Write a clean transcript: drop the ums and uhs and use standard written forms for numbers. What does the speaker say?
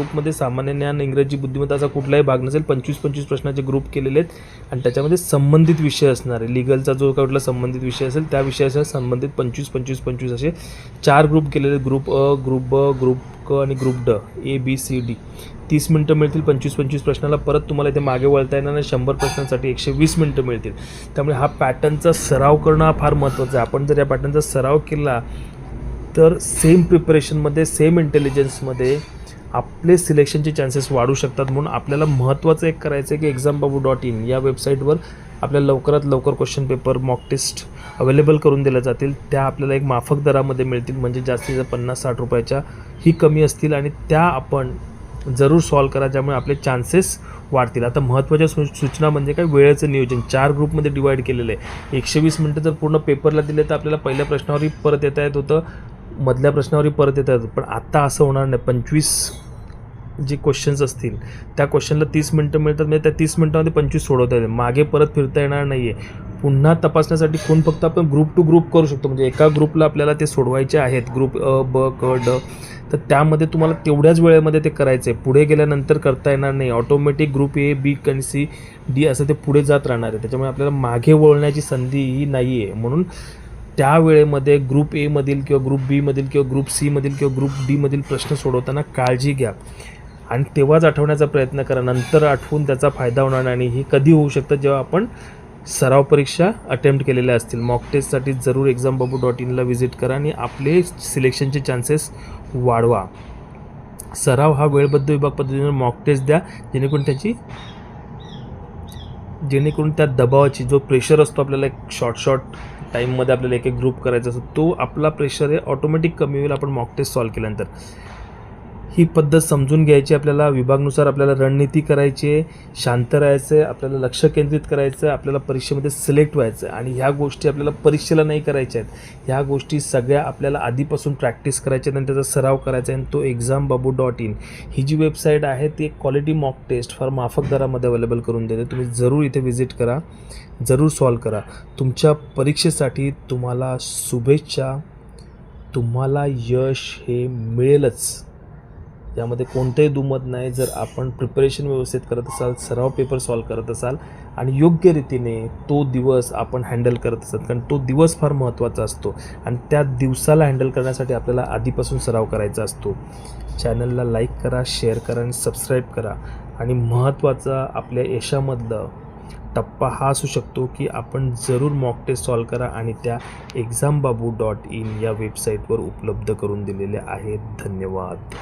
ग्रुपमध्ये सामान्य ज्ञान, इंग्रजी, बुद्धिमत्ता असा कुठलाही भाग नसेल. 25-25 प्रश्नाचे ग्रुप केलेले आहेत आणि त्याच्यामध्ये संबंधित विषय असणार आहे. लिगलचा जो कुठला संबंधित विषय असेल त्या विषयाच्या संबंधित 25-25-25 असे 4 ग्रुप केलेले. ग्रुप अ, ग्रुप ब, ग्रुप क आणि ग्रुप ड, ABCD. 30 मिनटं मिळतील 25-25 प्रश्नाला. परत तुम्हाला इथे मागे वळता येणार नाही. 100 प्रश्नांसाठी 120 मिनटं मिळतील. त्यामुळे हा पॅटर्नचा सराव करणं हा फार महत्त्वाचा आहे. आपण जर या पॅटर्नचा सराव केला तर सेम प्रिपरेशनमध्ये, सेम इंटेलिजन्समध्ये आपले सिलेक्शनचे चान्सेस वाढू शकतात. म्हणून आपल्याला महत्त्वाचं एक करायचं आहे की exambabu.in या वेबसाईटवर आपल्याला लवकरात लवकर question paper, mock test available करून दिल्या जातील. त्या आपल्याला एक माफक दरामध्ये मिळतील, म्हणजे जास्तीत 50-60 रुपयाच्या ही कमी असतील आणि त्या आपण जरूर सॉल्व करा, ज्यामुळे आपले चान्सेस वाढतील. आता महत्त्वाच्या सूचना म्हणजे काय, वेळेचं नियोजन 4 ग्रुपमध्ये डिवाईड केलेलं आहे. 120 मिनटं जर पूर्ण पेपरला दिले तर आपल्याला पहिल्या प्रश्नावरही परत येता येत होतं, मधल्या प्रश्नावरही परत येता येत होतं. पण आता असं होणार नाही. 25 जे क्वेश्चन्स असतील त्या क्वेश्चनला 30 मिनटं मिळतात, म्हणजे त्या 30 मिनटामध्ये 25 सोडवता येईल. मागे परत फिरता येणार नाही आहे. पुन्हा तपासण्यासाठी कोण फक्त आपण ग्रुप टू ग्रुप करू शकतो, म्हणजे एका ग्रुपला आपल्याला ते सोडवायचे आहेत, ग्रुप अ, ब, क, ड. तर त्यामध्ये तुम्हाला तेवढ्याच वेळेमध्ये ते करायचं आहे. पुढे गेल्यानंतर करता येणार नाही. ऑटोमॅटिक ग्रुप A, B आणि C, D असं ते पुढे जात राहणार आहे. त्याच्यामुळे आपल्याला मागे वळण्याची संधीही नाही आहे. म्हणून त्या वेळेमध्ये ग्रुप A मधील किंवा ग्रुप B मधील किंवा ग्रुप C मधील किंवा ग्रुप D मधील प्रश्न सोडवताना काळजी घ्या आणि तेव्हाच आठवण्याचा प्रयत्न करा. नंतर आठवून त्याचा फायदा होणार नाही. आणि हे कधी होऊ शकतं, जेव्हा आपण सराव परीक्षा अटेम्प्ट केलेल्या असतील. मॉक टेस्टसाठी जरूर exambabu.in ला व्हिजिट करा आणि आपले सिलेक्शनचे चान्सेस वाढवा. सराव हा वेळबद्ध विभाग पद्धतीने मॉक टेस्ट द्या, जेणेकरून त्या दबावाची, जो प्रेशर असतो आपल्याला एक शॉर्ट टाईममध्ये आपल्याला एक ग्रुप करायचा असतो, तो आपला प्रेशर हे ऑटोमॅटिक कमी होईल आपण मॉक टेस्ट सॉल्व केल्यानंतर. ही पद्धत समजून घ्यायची आपल्याला. विभागानुसार आपल्याला रणनीती करायची आहे, शांत राहायचं आहे, आपल्याला लक्ष केंद्रित करायचं आहे, आपल्याला परीक्षेमध्ये सिलेक्ट व्हायचं आहे. आणि ह्या गोष्टी आपल्याला परीक्षेला नाही करायच्या आहेत. ह्या गोष्टी सगळ्या आपल्याला आधीपासून प्रॅक्टिस करायच्या आणि त्याचा सराव करायचा आहे. आणि तो exambabu.in ही जी वेबसाईट आहे ती एक क्वालिटी मॉक टेस्ट फार माफक दरामध्ये अवेलेबल करून देते. तुम्ही जरूर इथे व्हिजिट करा, जरूर सॉल्व करा. तुमच्या परीक्षेसाठी तुम्हाला शुभेच्छा. तुम्हाला यश हे मिळेलच, यामध्ये कोणतंही दुमत नाही. जर आपण प्रिपरेशन व्यवस्थित करत असाल, सराव पेपर सॉल्व करत असाल आणि योग्य रीतीने तो दिवस आपण हँडल करत असाल, कारण तो दिवस फार महत्त्वाचा असतो आणि त्या दिवसाला हँडल करण्यासाठी आपल्याला आधीपासून सराव करायचा असतो. चॅनलला लाईक करा, शेअर करा आणि सबस्क्राईब करा. आणि महत्त्वाचा आपल्या यशामधलं टप्पा हा असू शकतो की आपण जरूर मॉक टेस्ट सॉल्व करा आणि त्या exambabu.in या वेबसाईटवर उपलब्ध करून दिलेल्या आहेत. धन्यवाद.